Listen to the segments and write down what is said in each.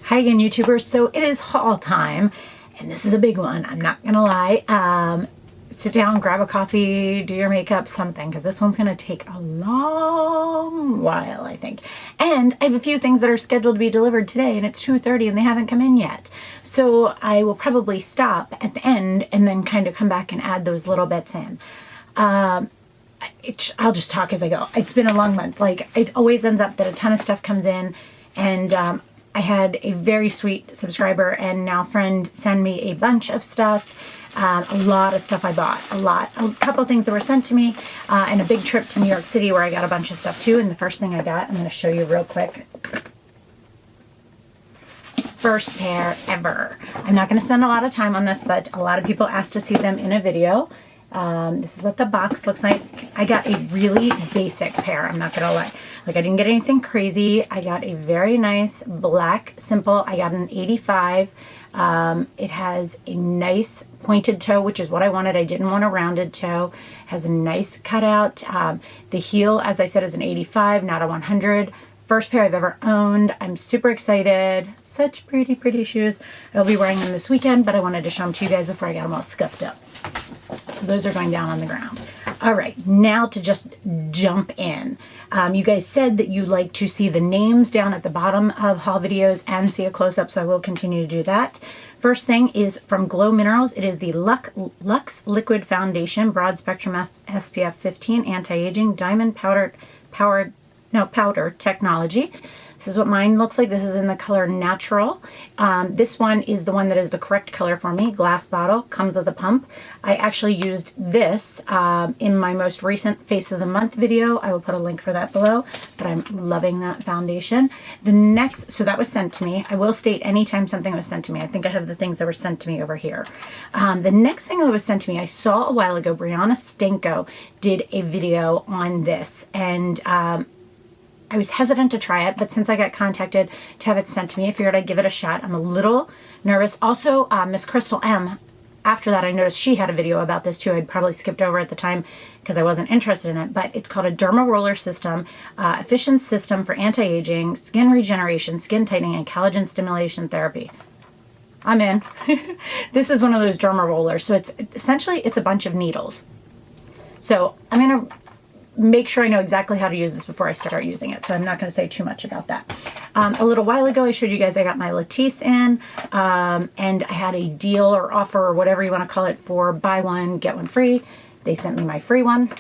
Hi again, YouTubers. So it is haul time, and this is a big one. I'm not gonna lie. Sit down, grab a coffee, do your makeup, something, because this one's gonna take a long while, I think. And I have a few things that are scheduled to be delivered today, and it's 2:30 and they haven't come in yet. So I will probably stop at the end and then kind of come back and add those little bits in. I'll just talk as I go. It's been a long month. Like, it always ends up that a ton of stuff comes in, and I had a very sweet subscriber and now friend send me a bunch of stuff. A lot of stuff I bought, a couple of things that were sent to me, and a big trip to New York City where I got a bunch of stuff too. And the first thing I got, I'm going to show you real quick. First pair ever. I'm not going to spend a lot of time on this, but a lot of people asked to see them in a video. This is what the box looks like. I got a really basic pair, I'm not gonna lie. Like, I didn't get anything crazy. I got a very nice black simple. I got an 85. It has a nice pointed toe, which is what I wanted. I didn't want a rounded toe. It has a nice cutout. The heel, as I said, is an 85, not a 100. First pair I've ever owned. I'm super excited. Such pretty, pretty shoes. I'll be wearing them this weekend, but I wanted to show them to you guys before I got them all scuffed up. So those are going down on the ground. All right, now to just jump in. You guys said that you like to see the names down at the bottom of haul videos and see a close-up, so I will continue to do that. First thing is from GloMinerals. It is the Luxe Liquid Foundation, Broad Spectrum SPF 15 Anti-Aging Diamond Powder Technology. This is what mine looks like. This is in the color Natural. This one is the one that is the correct color for me. Glass bottle, comes with a pump. I actually used this in my most recent Face of the Month video. I will put a link for that below, but I'm loving that foundation. The next, so that was sent to me. I will state anytime something was sent to me. I think I have the things that were sent to me over here. The next thing that was sent to me, I saw a while ago, Brianna Stenko did a video on this, and I was hesitant to try it, but since I got contacted to have it sent to me, I figured I'd give it a shot. I'm a little nervous. Also, Miss Crystal M, after that I noticed she had a video about this too. I'd probably skipped over at the time because I wasn't interested in it, but it's called a DermaRoller system, efficient system for anti-aging, skin regeneration, skin tightening, and collagen stimulation therapy. I'm in. This is one of those DermaRollers. So it's essentially, it's a bunch of needles. So I'm going to make sure I know exactly how to use this before I start using it. So I'm not going to say too much about that. A little while ago, I showed you guys I got my Latisse in, and I had a deal or offer or whatever you want to call it for buy one, get one free. They sent me my free one.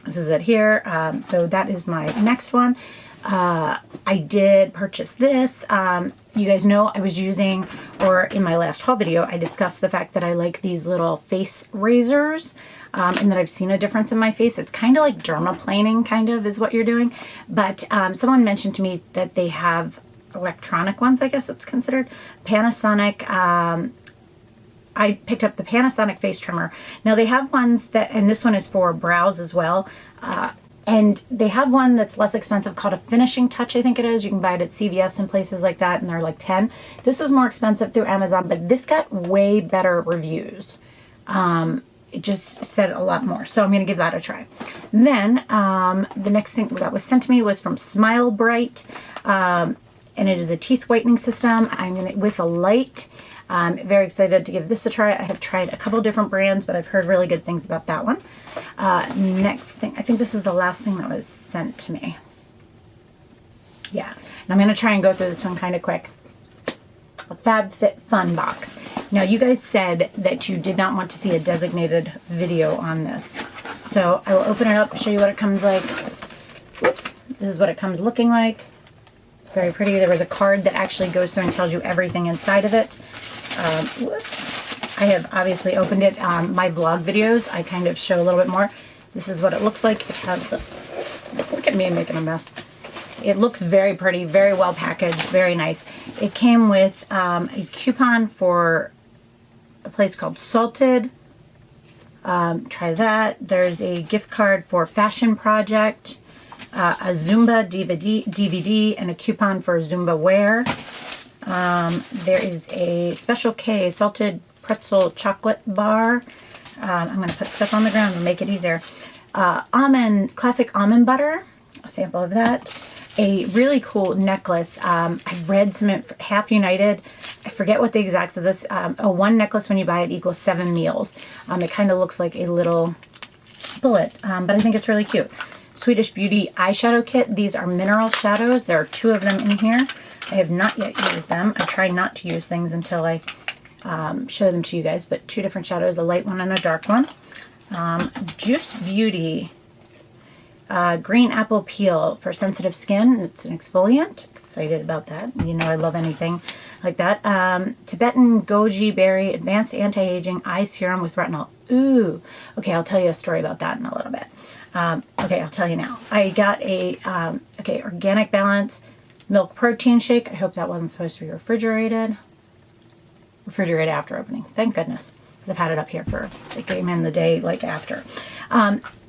This is it here. So that is my next one. I did purchase this. You guys know I was using, or in my last haul video, I discussed the fact that I like these little face razors. And that I've seen a difference in my face. It's kind of like dermaplaning, kind of, is what you're doing. But someone mentioned to me that they have electronic ones, I guess it's considered. Panasonic. I picked up the Panasonic face trimmer. Now they have ones that, and this one is for brows as well. And they have one that's less expensive called a Finishing Touch, I think it is. You can buy it at CVS and places like that, and they're like 10. This was more expensive through Amazon, but this got way better reviews. It just said a lot more, so I'm going to give that a try. And then the next thing that was sent to me was from Smile Bright, and it is a teeth whitening system. I'm going to, with a light. I'm very excited to give this a try. I have tried a couple different brands, but I've heard really good things about that one. Next thing, I think this is the last thing that was sent to me. Yeah, and I'm going to try and go through this one kind of quick. A FabFitFun Box. Now, you guys said that you did not want to see a designated video on this. So I will open it up, show you what it comes like. Whoops. This is what it comes looking like. Very pretty. There was a card that actually goes through and tells you everything inside of it. Whoops. I have obviously opened it. My vlog videos, I kind of show a little bit more. This is what it looks like. It has the... Look at me making a mess. It looks very pretty, very well packaged, very nice. It came with a coupon for a place called Salted. Try that. There's a gift card for Fashion Project, a Zumba DVD, and a coupon for Zumba wear. There is a Special K Salted Pretzel Chocolate Bar. I'm going to put stuff on the ground and make it easier. Classic almond butter, a sample of that. a really cool necklace. I read some Half United. I forget what the exacts of this. One necklace when you buy it equals 7 meals. It kind of looks like a little bullet, but I think it's really cute. Swedish Beauty eyeshadow kit. These are mineral shadows. There are 2 of them in here. I have not yet used them. I try not to use things until I show them to you guys, but 2 different shadows, a light one and a dark one. Juice Beauty green apple peel for sensitive skin. It's an exfoliant. Excited about that. You know I love anything like that. Tibetan goji berry advanced anti-aging eye serum with retinol. Ooh. Okay, I'll tell you a story about that in a little bit. Okay, I'll tell you now. I got a Organic Balance milk protein shake. I hope that wasn't supposed to be refrigerated. Refrigerate after opening. Thank goodness. Because I've had it up here for, it came in the day like after.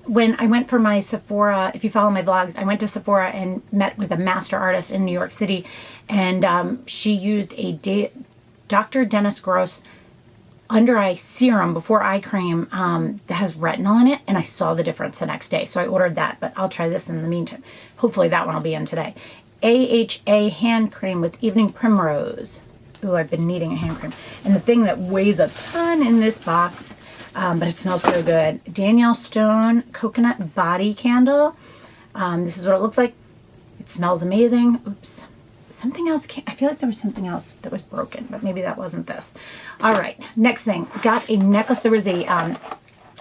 When I went for my Sephora, if you follow my vlogs, I went to Sephora and met with a master artist in New York City, and she used a Dr. Dennis Gross under eye serum before eye cream that has retinol in it, and I saw the difference the next day. So I ordered that, but I'll try this in the meantime. Hopefully that one will be in today. AHA hand cream with evening primrose. Ooh, I've been needing a hand cream. And the thing that weighs a ton in this box, but it smells so good. Danielle Stone coconut body candle. This is what it looks like. It smells amazing. Oops. Something else I feel like there was something else that was broken, but maybe that wasn't this. All right, next thing. Got a necklace. There was a,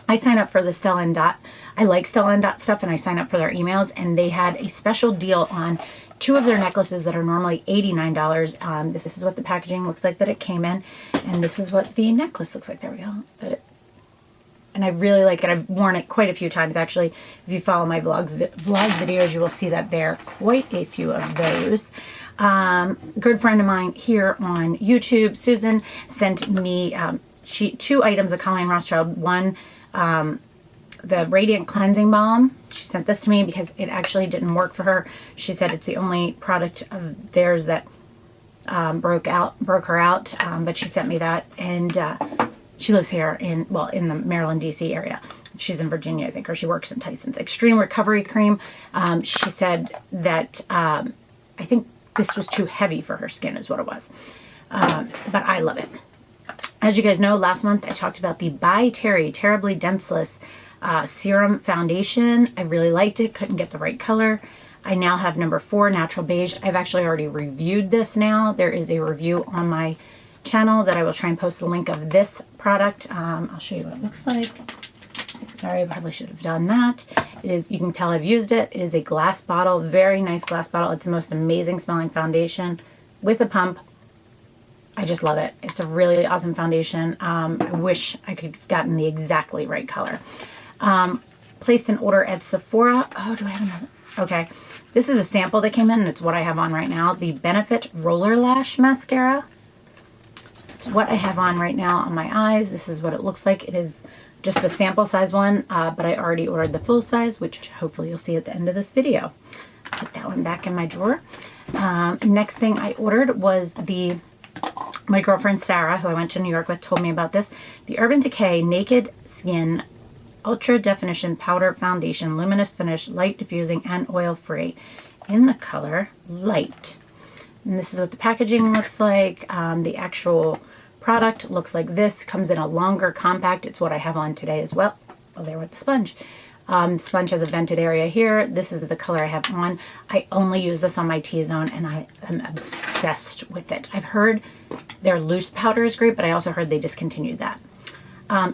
I signed up for the Stella and Dot. I like Stella and Dot stuff, and I signed up for their emails, and they had a special deal on 2 of their necklaces that are normally $89. This is what the packaging looks like that it came in, and this is what the necklace looks like. There we go. And I really like it. I've worn it quite a few times, actually. If you follow my vlog videos, you will see that there are quite a few of those. Good friend of mine here on YouTube, Susan, sent me 2 items of Colleen Rothschild. One, the Radiant Cleansing Balm. She sent this to me because it actually didn't work for her. She said it's the only product of theirs that broke her out, but she sent me that, and she lives here in the Maryland, D.C. area. She's in Virginia, I think, or she works in Tyson's. Extreme Recovery Cream. She said that I think this was too heavy for her skin is what it was. But I love it. As you guys know, last month I talked about the By Terry Terribly Denseless Serum Foundation. I really liked it. Couldn't get the right color. I now have number 4, Natural Beige. I've actually already reviewed this now. There is a review on my channel that I will try and post the link of this product. I'll show you what it looks like. Sorry, I probably should have done that. It is, you can tell I've used it. It is a glass bottle, very nice glass bottle. It's the most amazing smelling foundation with a pump. I just love it. It's a really awesome foundation. I wish I could have gotten the exactly right color. Placed an order at Sephora. Oh, do I have another? Okay. This is a sample that came in, and it's what I have on right now. The Benefit Roller Lash Mascara. It's what I have on right now on my eyes. This is what it looks like. It is just the sample size one, but I already ordered the full size, which hopefully you'll see at the end of this video. Put that one back in my drawer. Next thing I ordered was my girlfriend Sarah, who I went to New York with, told me about this. The Urban Decay Naked Skin Ultra Definition Powder Foundation, Luminous Finish, Light Diffusing, and Oil Free in the color Light. And this is what the packaging looks like. The actual product looks like this. Comes in a longer compact. It's what I have on today as well. Oh, there with the sponge. The sponge has a vented area here. This is the color I have on. I only use this on my T-zone, and I am obsessed with it. I've heard their loose powder is great, but I also heard they discontinued that.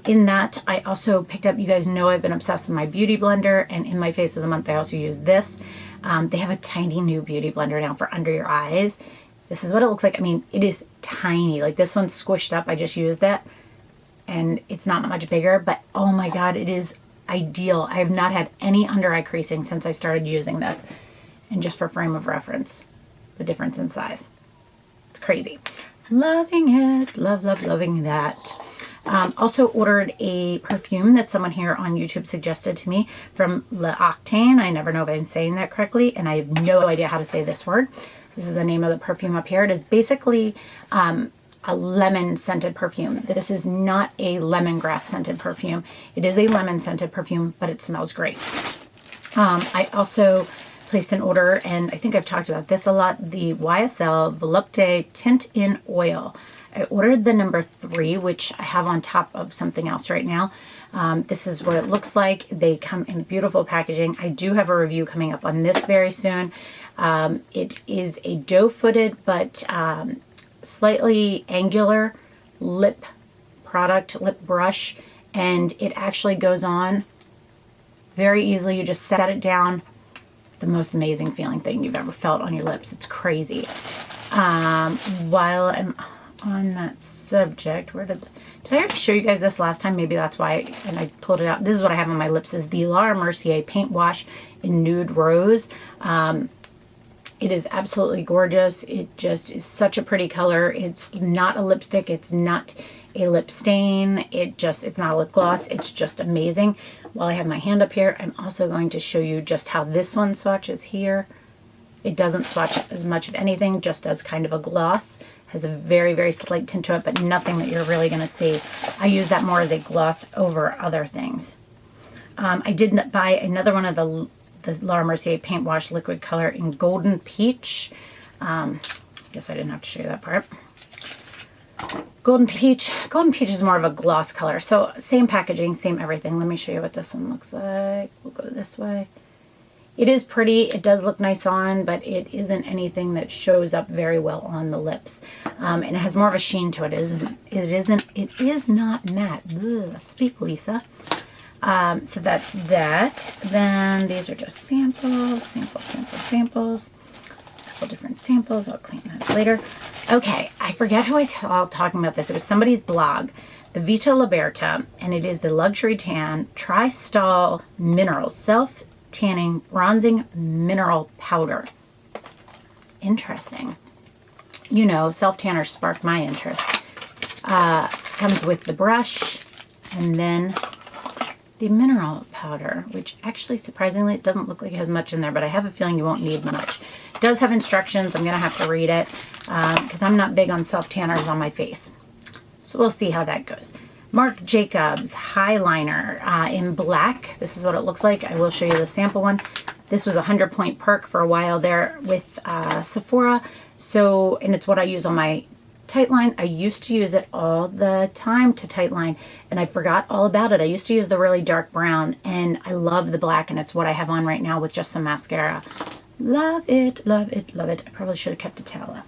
In that, I also picked up, you guys know I've been obsessed with my Beauty Blender, and in my Face of the Month, I also use this. They have a tiny new Beauty Blender now for under your eyes. This is what it looks like. I mean, it is tiny. Like, this one's squished up. I just used it, and it's not much bigger, but oh my God, it is ideal. I have not had any under eye creasing since I started using this. And just for frame of reference, the difference in size. It's crazy. Loving it. Loving that. Also ordered a perfume that someone here on YouTube suggested to me from L'Octane. I never know if I'm saying that correctly, and I have no idea how to say this word. This is the name of the perfume up here. It is basically a lemon scented perfume. This is not a lemongrass scented perfume. It is a lemon scented perfume, but it smells great. I also placed an order, and I think I've talked about this a lot, the YSL Volupte Tint in Oil. I ordered the number 3, which I have on top of something else right now. This is what it looks like. They come in beautiful packaging. I do have a review coming up on this very soon. It is a doe-footed but slightly angular lip product, lip brush, and it actually goes on very easily. You just set it down. The most amazing feeling thing you've ever felt on your lips. It's crazy. While I'm on that subject, did I already show you guys this last time? Maybe that's why, and I pulled it out. This is what I have on my lips, is the Laura Mercier Paint Wash in Nude Rose. It is absolutely gorgeous. It just is such a pretty color. It's not a lipstick. It's not a lip stain. It's not a lip gloss. It's just amazing. While I have my hand up here, I'm also going to show you just how this one swatches here. It doesn't swatch as much of anything, just as kind of a gloss. Has a very, very slight tint to it, but nothing that you're really going to see. I use that more as a gloss over other things. I did buy another one of the Laura Mercier Paint Wash Liquid Color in Golden Peach. Guess I didn't have to show you that part. Golden Peach. Golden Peach is more of a gloss color. So same packaging, same everything. Let me show you what this one looks like. We'll go this way. It is pretty. It does look nice on, but it isn't anything that shows up very well on the lips. And it has more of a sheen to it. It is not matte. Ugh, speak, Lisa. So that's that. Then these are just samples. A couple different samples. I'll clean that later. Okay, I forget who I saw talking about this. It was somebody's blog, the Vita Liberta, and it is the Luxury Tan Tri-Stall Minerals Self Tanning Bronzing Mineral Powder. Interesting. You know, self-tanner sparked my interest. Comes with the brush and then the mineral powder, which actually surprisingly it doesn't look like it has much in there, but I have a feeling you won't need much. It does have instructions. I'm gonna have to read it because I'm not big on self-tanners on my face. So we'll see how that goes. Marc Jacobs Highliner in black. This is what it looks like. I will show you the sample one. This was a 100-point perk for a while there with Sephora. So, and it's what I use on my tight line. I used to use it all the time to tight line, and I forgot all about it. I used to use the really dark brown, and I love the black, and it's what I have on right now with just some mascara. Love it, love it, love it. I probably should have kept a towel.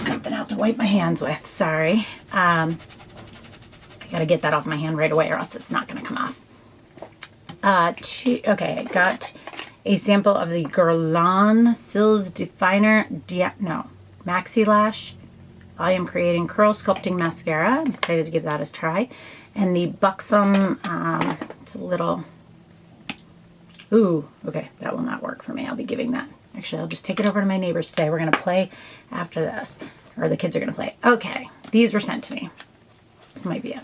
Something out to wipe my hands with. Sorry. I gotta get that off my hand right away or else it's not gonna come off. Okay, I got a sample of the Guerlain Cils Definer Maxi Lash Volume Creating Curl Sculpting Mascara. I'm excited to give that a try. And the Buxom, it's a little, ooh, okay, that will not work for me. I'll be giving that. Actually, I'll just take it over to my neighbors today. We're gonna play after this, or the kids are gonna play. Okay, these were sent to me. This might be it.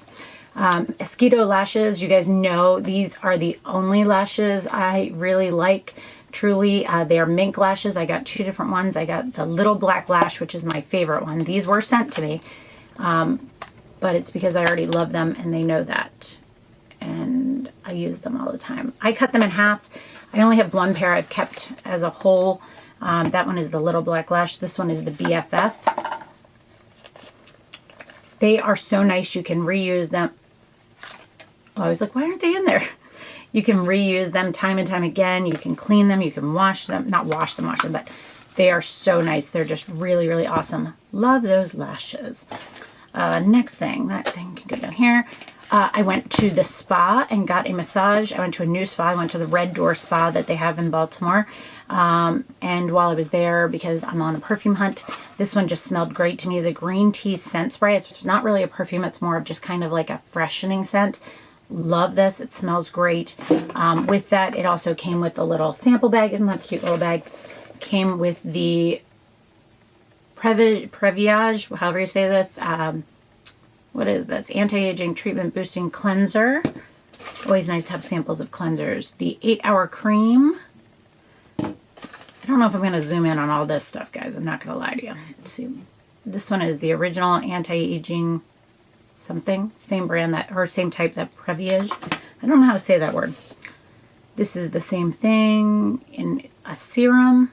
Esquido lashes, you guys know these are the only lashes I really like. Truly, they are mink lashes. I got 2 different ones. I got the little black lash, which is my favorite one. These were sent to me, but it's because I already love them and they know that. And I use them all the time. I cut them in half. I only have one pair I've kept as a whole. That one is the little black lash. This one is the BFF. They are so nice. You can reuse them. Oh, I was like, why aren't they in there? You can reuse them time and time again. You can clean them. You can wash them. Not wash them, but they are so nice. They're just really, really awesome. Love those lashes. Next thing, that thing can go down here. I went to the spa and got a massage. I went to a new spa. I went to the Red Door Spa that they have in Baltimore. And while I was there, because I'm on a perfume hunt, this one just smelled great to me. The green tea scent spray. It's not really a perfume. It's more of just kind of like a freshening scent. Love this. It smells great. With that, it also came with a little sample bag. Isn't that a cute little bag? Came with the Previage, however you say this. What is this? Anti-aging treatment boosting cleanser. Always nice to have samples of cleansers. The 8-hour cream. I don't know if I'm going to zoom in on all this stuff, guys. I'm not going to lie to you. Let's see. This one is the original anti-aging something. Same brand that, or same type that Previage. I don't know how to say that word. This is the same thing. And a serum.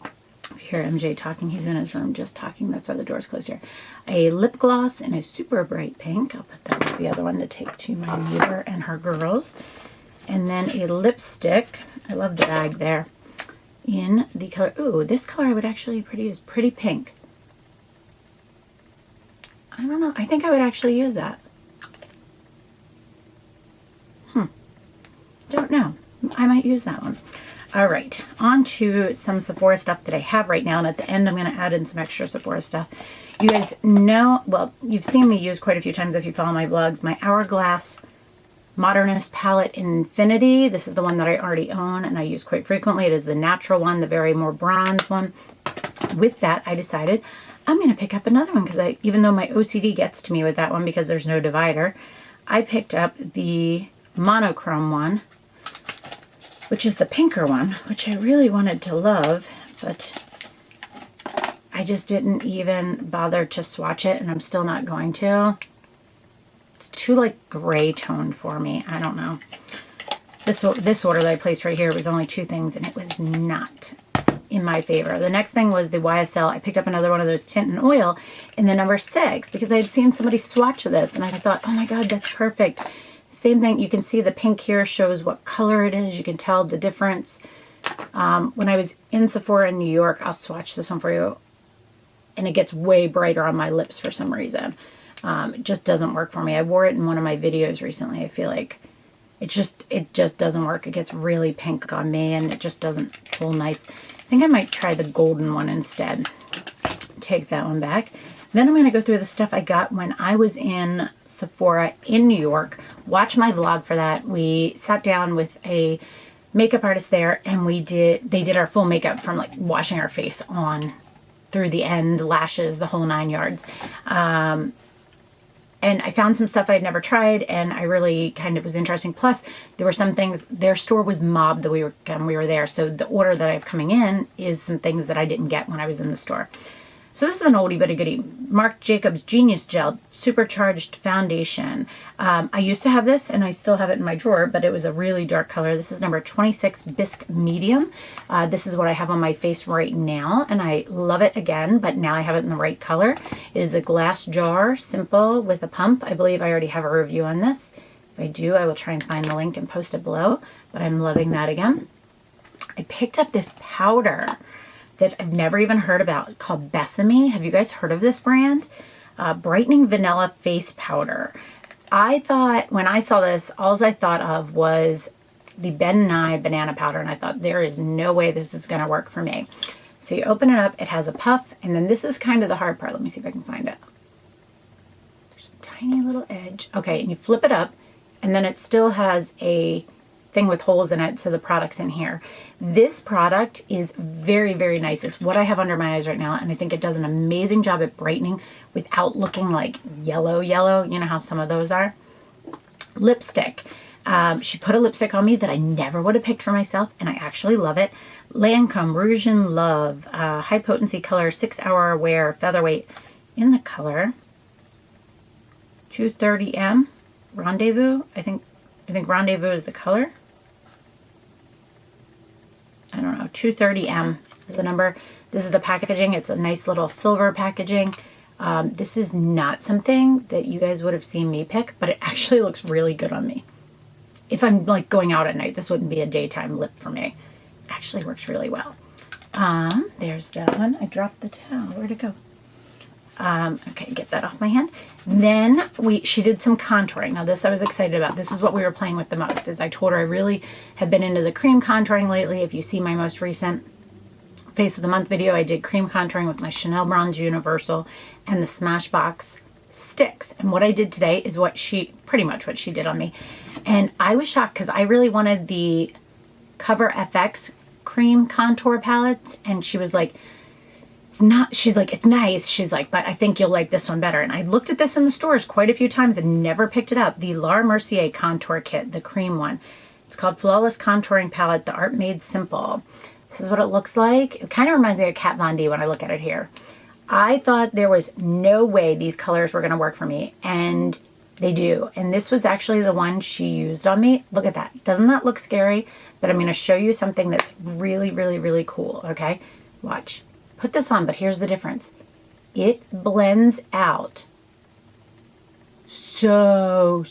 If you hear MJ talking, he's in his room just talking. That's why the door's closed here. A lip gloss in a super bright pink. I'll put that with the other one to take to my neighbor and her girls. And then a lipstick. I love the bag there. In the color, ooh, this color I would actually use pretty pink. I don't know. I think I would actually use that. Don't know. I might use that one. All right, on to some Sephora stuff that I have right now, and at the end I'm going to add in some extra Sephora stuff. You guys know, well, you've seen me use quite a few times if you follow my vlogs, my Hourglass Modernist palette in Infinity. This is the one that I already own and I use quite frequently. It is the natural one, the very more bronze one. With that, I decided I'm going to pick up another one because even though my OCD gets to me with that one because there's no divider, I picked up the monochrome one, which is the pinker one, which I really wanted to love, but I just didn't even bother to swatch it, and I'm still not going to. It's too like gray toned for me. I don't know. This order that I placed right here was only 2 things, and it was not in my favor. The next thing was the YSL. I picked up another one of those tint and oil in the number 6 because I had seen somebody swatch this, and I thought, oh my god, that's perfect. Same thing, you can see the pink here shows what color it is. You can tell the difference. When I was in Sephora in New York, I'll swatch this one for you, and it gets way brighter on my lips for some reason. It just doesn't work for me. I wore it in one of my videos recently. I feel like it just doesn't work. It gets really pink on me, and it just doesn't pull nice. I think I might try the golden one instead. Take that one back. Then I'm going to go through the stuff I got when I was in Sephora in New York. Watch my vlog for that. We sat down with a makeup artist there, and they did our full makeup from like washing our face on through the end, lashes, the whole 9 yards. And I found some stuff I'd never tried, and I really kind of was interesting. Plus, there were some things, their store was mobbed that we were there. So the order that I have coming in is some things that I didn't get when I was in the store. So this is an oldie but a goodie. Marc Jacobs Genius Gel Supercharged Foundation. I used to have this, and I still have it in my drawer, but it was a really dark color. This is number 26 Bisque Medium. This is what I have on my face right now, and I love it again, but now I have it in the right color. It is a glass jar, simple, with a pump. I believe I already have a review on this. If I do, I will try and find the link and post it below, but I'm loving that again. I picked up this powder that I've never even heard about, called Besame. Have you guys heard of this brand? Brightening Vanilla Face Powder. I thought, when I saw this, all I thought of was the Ben Nye banana powder, and I thought, there is no way this is gonna work for me. So you open it up, it has a puff, and then this is kind of the hard part. Let me see if I can find it. There's a tiny little edge. Okay, and you flip it up, and then it still has a thing with holes in it, so the product's in here. This product is very, very nice. It's what I have under my eyes right now, and I think it does an amazing job at brightening without looking like yellow. You know how some of those are? Lipstick. She put a lipstick on me that I never would have picked for myself, and I actually love it. Lancome Rouge in Love, high potency color, 6-hour wear, featherweight, in the color 230M Rendezvous. I think Rendezvous is the color. I don't know, 230M is the number. This is the packaging. It's a nice little silver packaging. This is not something that you guys would have seen me pick, but it actually looks really good on me. If I'm like going out at night, this wouldn't be a daytime lip for me. It actually works really well. There's that one. I dropped the towel. Where'd it go? Okay, get that off my hand. Then she did some contouring. Now this I was excited about. This is what we were playing with the most, is I told her I really have been into the cream contouring lately. If you see my most recent Face of the Month video, I did cream contouring with my Chanel Bronze Universal and the Smashbox sticks. And what I did today is pretty much what she did on me. And I was shocked because I really wanted the Cover FX cream contour palettes, and she was like, she's like, it's nice. She's like, but I think you'll like this one better. And I looked at this in the stores quite a few times and never picked it up. The Laura Mercier contour kit, the cream one. It's called Flawless Contouring Palette, the Art Made Simple. This is what it looks like. It kind of reminds me of Kat Von D when I look at it here. I thought there was no way these colors were going to work for me. And They do. And this was actually the one she used on me. Look at that. Doesn't that look scary? But I'm going to show you something that's really, really, really cool. Okay? Watch. Put this on, but here's the difference. It blends out so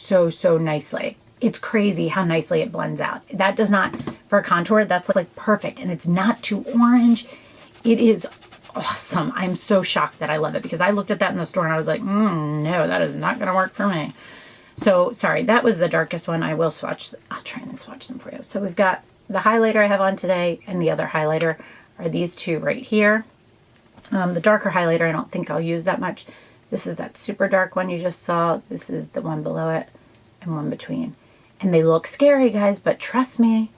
nicely. It's crazy how nicely it blends out. That does not, for a contour, that's like perfect. And it's not too orange. It is awesome. I'm so shocked that I love it because I looked at that in the store and I was like, no, that is not going to work for me. So sorry, that was the darkest one. I will swatch. I'll try and swatch them for you. So we've got the highlighter I have on today and the other highlighter are these two right here. The darker highlighter I don't think I'll use that much. This is that super dark one you just saw. This is the one below it and one between. And they look scary, guys, but trust me,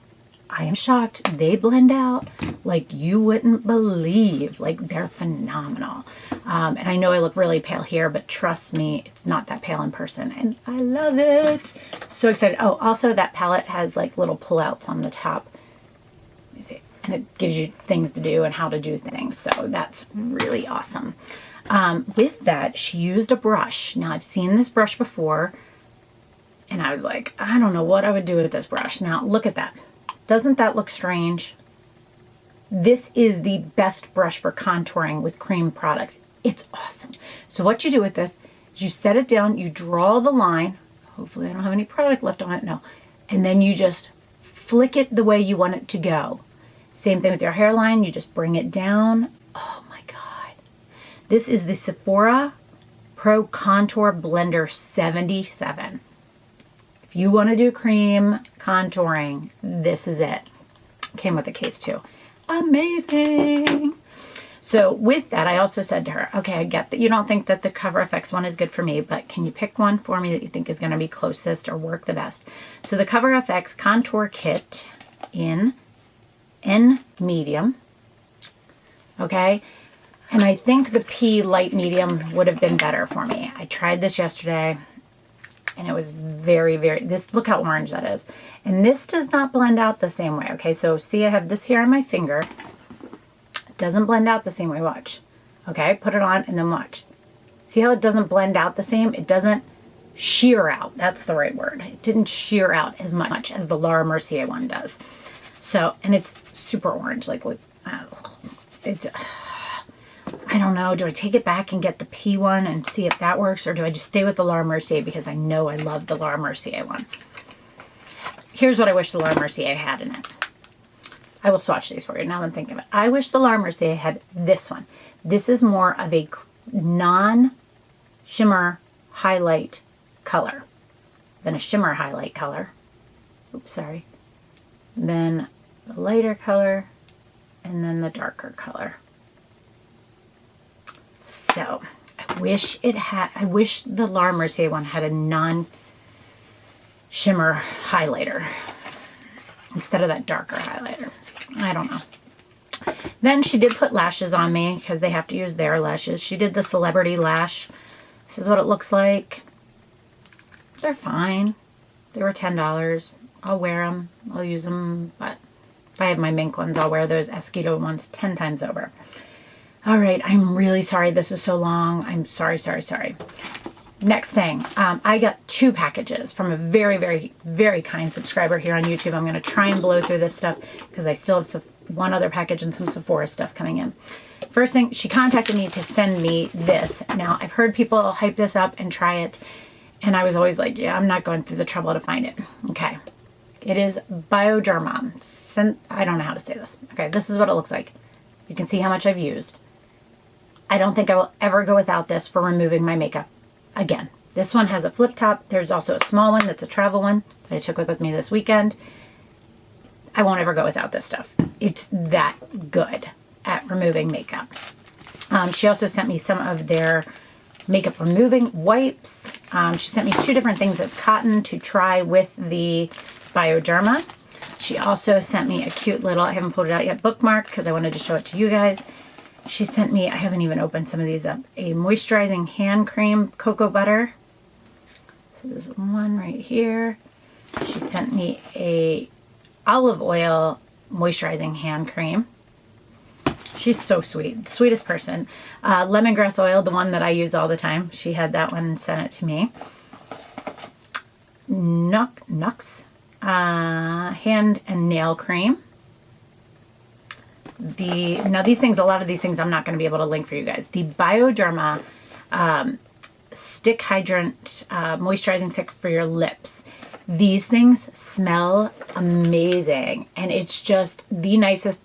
I am shocked. They blend out like you wouldn't believe. Like, they're phenomenal. And I know I look really pale here, but trust me, it's not that pale in person. And I love it. So excited. Oh, also that palette has like little pullouts on the top. Let me see. And it gives you things to do and how to do things. So that's really awesome. With that, she used a brush. Now, I've seen this brush before. And I was like, I don't know what I would do with this brush. Now, look at that. Doesn't that look strange? This is the best brush for contouring with cream products. It's awesome. So what you do with this is you set it down, you draw the line. Hopefully I don't have any product left on it. No. And then you just flick it the way you want it to go. Same thing with your hairline. You just bring it down. Oh my God. This is the Sephora Pro Contour Blender 77. If you want to do cream contouring, this is it. Came with a case too. Amazing. So with that, I also said to her, okay, I get that you don't think that the Cover FX one is good for me, but can you pick one for me that you think is going to be closest or work the best? So the Cover FX Contour Kit in N medium. Okay. And I think the P light medium would have been better for me. I tried this yesterday. And it was very, look how orange that is. And this does not blend out the same way. Okay, so see I have this here on my finger. It doesn't blend out the same way, watch. Okay, put it on and then watch. See how it doesn't blend out the same? It doesn't sheer out, that's the right word. It didn't sheer out as much as the Laura Mercier one does. So, and it's super orange, like it's, I don't know, do I take it back and get the P one and see if that works, or do I just stay with the Laura Mercier because I know I love the Laura Mercier one? Here's what I wish the Laura Mercier had in it. I will swatch these for you now that I'm thinking of it. I wish the Laura Mercier had this one. This is more of a non-shimmer highlight color than a shimmer highlight color. Oops, sorry. Then the lighter color and then the darker color. So I wish the Laura Mercier one had a non-shimmer highlighter instead of that darker highlighter. I don't know. Then she did put lashes on me because they have to use their lashes. She did the Celebrity Lash. This is what it looks like. They're fine. They were $10. I'll wear them. I'll use them. But if I have my mink ones, I'll wear those Esquido ones 10 times over. All right, I'm really sorry this is so long. I'm sorry. Next thing, I got 2 packages from a very kind subscriber here on YouTube. I'm going to try and blow through this stuff because I still have one other package and some Sephora stuff coming in. First thing, she contacted me to send me this. Now, I've heard people hype this up and try it, and I was always like, yeah, I'm not going through the trouble to find it. Okay, it is Bioderma. I don't know how to say this. Okay, this is what it looks like. You can see how much I've used. I don't think I will ever go without this for removing my makeup again. This one has a flip top. There's also a small one that's a travel one that I took with me this weekend. I won't ever go without this stuff. It's that good at removing makeup. She also sent me some of their makeup removing wipes. She sent me 2 different things of cotton to try with the Bioderma. She also sent me a cute little, I haven't pulled it out yet, bookmark because I wanted to show it to you guys. She sent me, I haven't even opened some of these up, a moisturizing hand cream, cocoa butter. So there's one right here. She sent me a olive oil moisturizing hand cream. She's so sweet, sweetest person. Lemongrass oil, the one that I use all the time. She had that one and sent it to me. Nux hand and nail cream. Now these things, a lot of these things I'm not going to be able to link for you guys. The Bioderma stick hydrant moisturizing stick for your lips. These things smell amazing, and it's just the nicest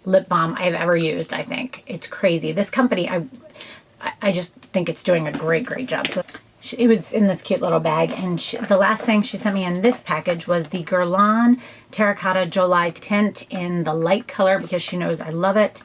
lip balm I've ever used. I think it's crazy. This company, I just think it's doing a great job. So it was in this cute little bag, and the last thing she sent me in this package was the Guerlain Terracotta July tint in the light color, because she knows I love it.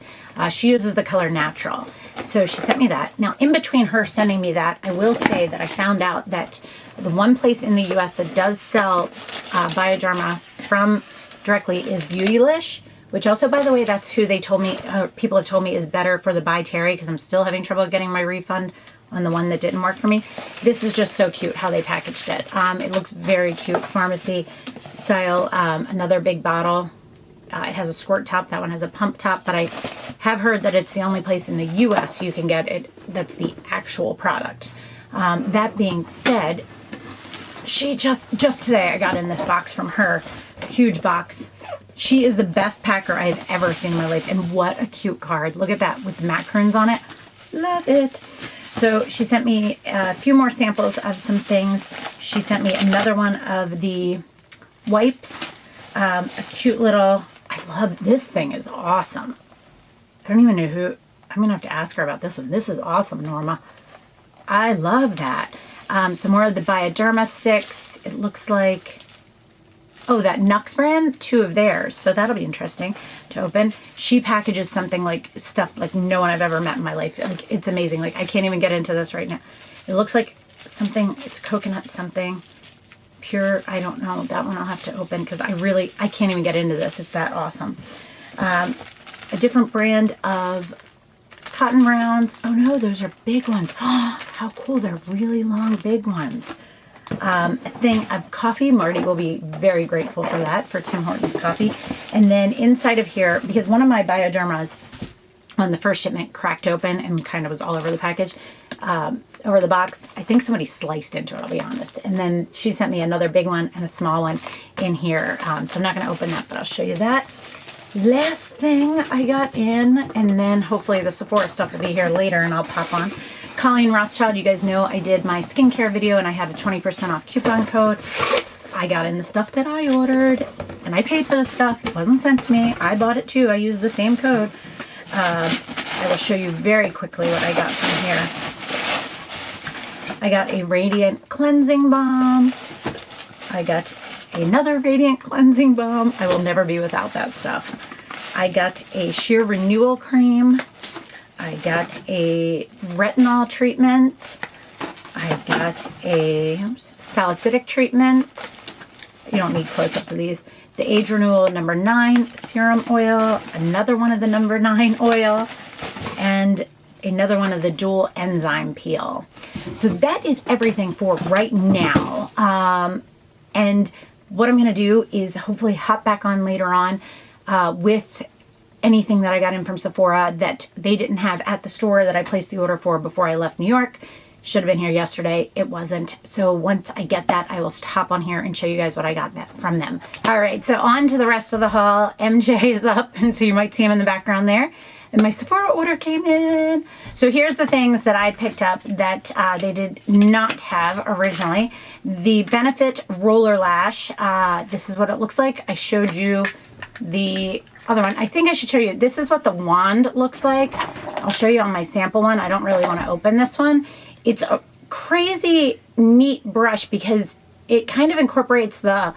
She uses the color Natural, so she sent me that. Now, in between her sending me that, I will say that I found out that the one place in the US that does sell Bioderma from directly is Beautylish, which also, by the way, that's who they told me, people have told me is better for the By Terry, because I'm still having trouble getting my refund on the one that didn't work for me. This is just so cute how they packaged it. It looks very cute, pharmacy style. Another big bottle. It has a squirt top. That one has a pump top, but I have heard that it's the only place in the US you can get it that's the actual product. That being said, she just today I got in this box from her, huge box. She is the best packer I've ever seen in my life, and what a cute card. Look at that with the macaroons on it. Love it. So she sent me a few more samples of some things. She sent me another one of the wipes, a cute little, I love, this thing is awesome. I don't even know who, I'm gonna have to ask her about this one. This is awesome, Norma. I love that. Some more of the Bioderma sticks. It looks like, oh, that Nux brand, 2 of theirs. So that'll be interesting to open. She packages something like stuff like no one I've ever met in my life. Like, it's amazing. Like, I can't even get into this right now. It looks like something, it's coconut something. Pure, I don't know. That one I'll have to open, because I can't even get into this. It's that awesome. A different brand of cotton rounds. Oh no, those are big ones. Oh, how cool. They're really long, big ones. A thing of coffee. Marty will be very grateful for that, for Tim Hortons coffee. And then inside of here, because one of my Biodermas on the first shipment cracked open and kind of was all over the package, over the box. I think somebody sliced into it, I'll be honest. And then she sent me another big one and a small one in here. So I'm not going to open that, but I'll show you that. Last thing I got in, and then hopefully the Sephora stuff will be here later and I'll pop on. Colleen Rothschild, you guys know I did my skincare video and I had a 20% off coupon code. I got in the stuff that I ordered, and I paid for the stuff. It wasn't sent to me. I bought it too. I used the same code. I will show you very quickly what I got from here. I got a Radiant Cleansing Balm. I got another Radiant Cleansing Balm. I will never be without that stuff. I got a Sheer Renewal Cream. I got a retinol treatment. I got a salicylic treatment. You don't need close-ups of these. The Age Renewal number 9 serum oil, another one of the number 9 oil, and another one of the dual enzyme peel. So that is everything for right now. And what I'm going to do is hopefully hop back on later on with anything that I got in from Sephora that they didn't have at the store that I placed the order for before I left New York. Should have been here yesterday. It wasn't. So once I get that, I will hop on here and show you guys what I got from them. All right, so on to the rest of the haul. MJ is up, and so you might see him in the background there. And my Sephora order came in. So here's the things that I picked up that they did not have originally. The Benefit Roller Lash. This is what it looks like. I showed you the other one. I think I should show you. This is what the wand looks like. I'll show you on my sample one. I don't really want to open this one. It's a crazy neat brush because it kind of incorporates the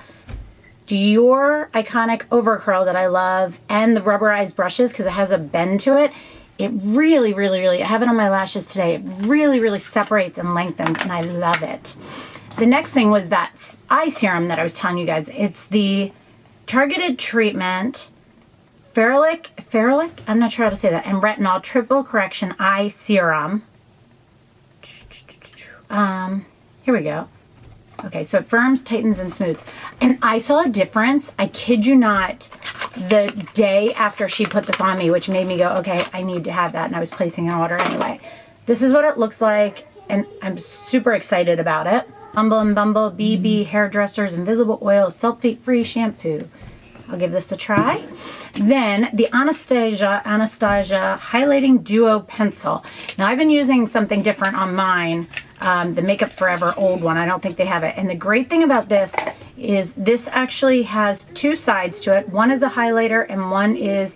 Dior iconic overcurl that I love and the rubberized brushes because it has a bend to it. It really, I have it on my lashes today. It really separates and lengthens, and I love it. The next thing was that eye serum that I was telling you guys. It's the Targeted Treatment Ferulic, I'm not sure how to say that, and Retinol Triple Correction Eye Serum. Here we go. Okay, so it firms, tightens, and smooths. And I saw a difference, I kid you not, the day after she put this on me, which made me go, okay, I need to have that, and I was placing an order anyway. This is what it looks like, and I'm super excited about it. Bumble and Bumble BB Hairdressers Invisible Oil Sulfate Free Shampoo. I'll give this a try. Then the Anastasia Highlighting Duo Pencil. Now I've been using something different on mine, the Makeup Forever old one. I don't think they have it. And the great thing about this is this actually has two sides to it. One is a highlighter and one is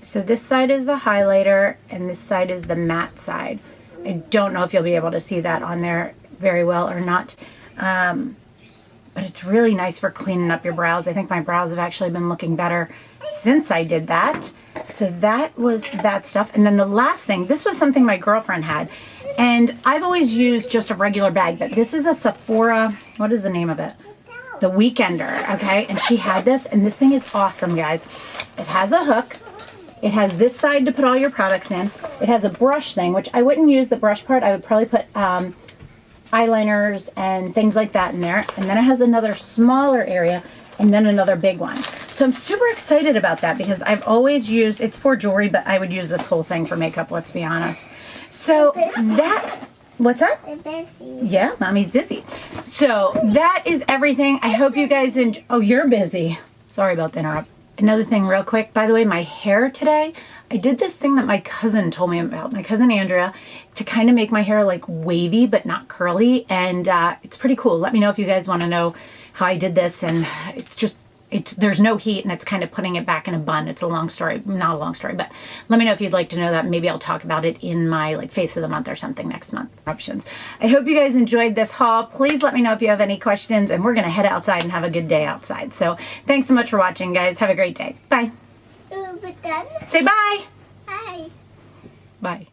so this side is the highlighter and this side is the matte side. I don't know if you'll be able to see that on there very well or not. But it's really nice for cleaning up your brows. I think my brows have actually been looking better since I did that. So that was that stuff. And then the last thing, this was something my girlfriend had. And I've always used just a regular bag, but this is a Sephora, what is the name of it? The Weekender, okay? And she had this, and this thing is awesome, guys. It has a hook. It has this side to put all your products in. It has a brush thing, which I wouldn't use the brush part. I would probably put eyeliners and things like that in there. And then it has another smaller area and then another big one. So I'm super excited about that because I've always used, it's for jewelry, but I would use this whole thing for makeup, let's be honest. So that, what's that? I'm busy. Yeah, mommy's busy. So that is everything. I hope you guys enjoy. Oh, you're busy. Sorry about the interrupt. Another thing real quick, by the way, my hair today, I did this thing that my cousin told me about, my cousin Andrea, to kind of make my hair like wavy but not curly, and it's pretty cool. Let me know if you guys want to know how I did this, and there's no heat and it's kind of putting it back in a bun. It's a long story, not a long story, but let me know if you'd like to know that. Maybe I'll talk about it in my like face of the month or something next month. Options. I hope you guys enjoyed this haul. Please let me know if you have any questions, and we're gonna head outside and have a good day outside. So thanks so much for watching, guys. Have a great day. Bye. Say bye. Bye. Bye.